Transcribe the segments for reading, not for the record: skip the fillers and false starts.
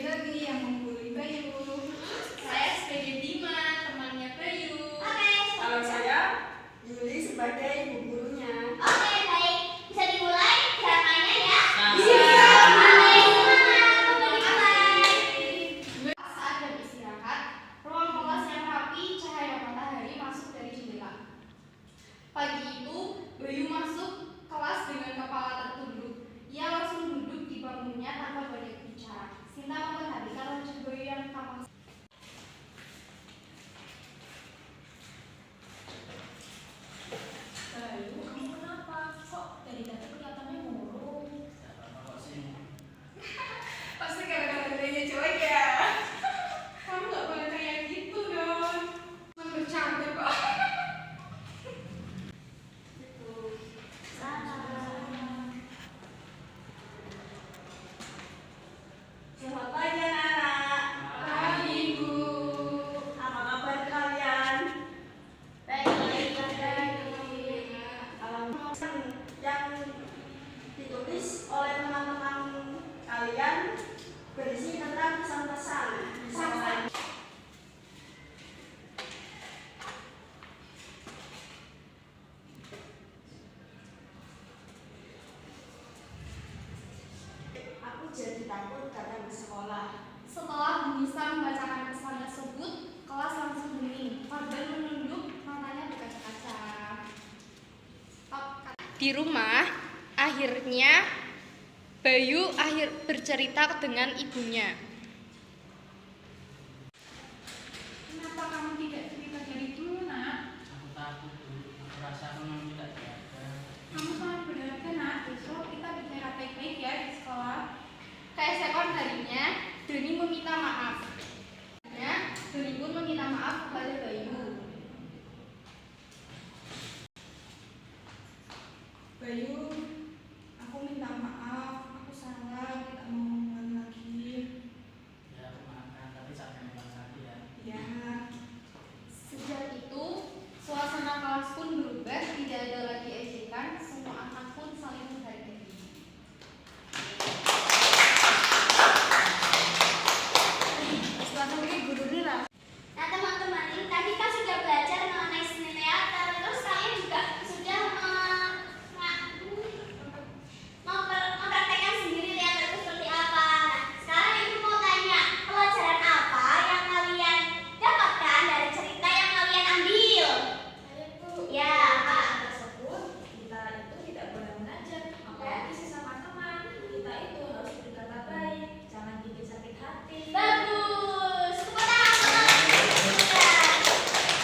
lagi yang menggurui Bayu. Saya sebagai Bima, temannya Bayu. Oke. Kalau saya Yuli sebagai ibu gurunya. Oke, baik. Bisa dimulai dramanya ya? Bisa. Saat jam istirahat, ruang kelas yang rapi, cahaya matahari masuk dari jendela. Pagi itu, Bayu masuk kelas dengan kepala tertunduk. Ia langsung duduk di bangkunya tanpa banyak bicara. Sinta memperhatikan wajah Bayu yang tampak. Bayu, kamu kenapa? Kok dari tadi kelihatannya murung? Pasti gara-gara gedenya cuek ya. Kamu gak boleh kayak gitu dong. Cuma bercanda kok. Selamat pagi anak-anak. Pagi, Bu. Apa kabar kalian? Baik. Yang ditulis oleh teman-teman kalian berisi tentang pesan-pesan. Misalkan aku jadi takut datang ke sekolah. Setelah bisa membacakan pesan tersebut, kelas langsung hening. Fardan menunduk, matanya berkaca-kaca. Di rumah, akhirnya Bayu bercerita dengan ibunya. Kenapa kamu tidak cerita dari dulu, Nak? Aku takut dulu, aku rasa aku memang tidak jaga. Kamu sangat berharga, Nak. Besok kita bicara baik-baik ya di sekolah. Keesokan harinya, Doni meminta maaf. Doni pun meminta maaf kepada Bayu. Bayu, aku minta maaf. Aku salah, tidak mau mengulangi lagi. Ya aku maafkan, tapi sampai memang tadi ya. Ya. Sejak itu, suasana kelas pun berubah. Tidak ada lagi ejekan. Semua anak pun saling menghargai. Nah, teman-teman, ini tadi kan sudah belajar mengenai seni teater. Terus kalian juga sudah mempraktekkan sendiri teater itu seperti apa. Nah, sekarang ibu mau tanya, pelajaran apa yang kalian dapatkan dari cerita yang kalian ambil? Ya, apa? Tersebut kita itu tidak boleh mengajak, apalagi sesama teman. Kita itu harus berkata baik, jangan bikin sakit hati. Bagus. Tepuk tangan teman-teman.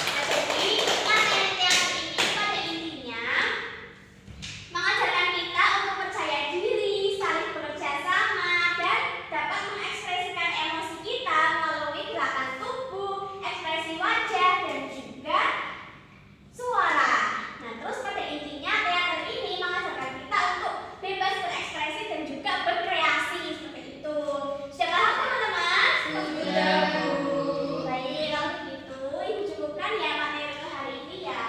Nah, jadi materi teater ini pada intinya mengajarkan kita untuk percaya diri, saling bekerja sama, dan dapat mengekspresikan emosi kita melalui gerakan tubuh, ekspresi wajah, dan juga suara. Nah, terus pada intinya teater ini mengajarkan kita untuk bebas berekspresi dan juga berkreasi seperti itu. Sudah paham teman-teman? Sudah, Bu. Baik, kalau begitu Ibu cukupkan ya materi untuk hari ini ya.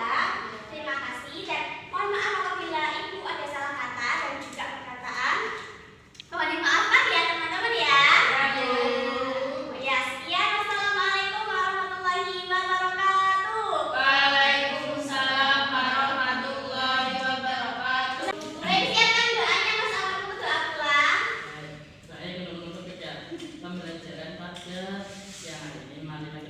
Terima kasih dan mohon maaf apabila Ibu ada salah kata dan juga perkataan. Mohon dimaafkan ya teman-teman ya. Bu. Ya, sekian. Wassalamualaikum warahmatullahi wabarakatuh. Waalaikumsalam warahmatullahi wabarakatuh. Boleh disiapkan doanya Mas Ahmad untuk doa pulang. Saya belum menutup ya pembelajaran pada siang hari ini. Mari kita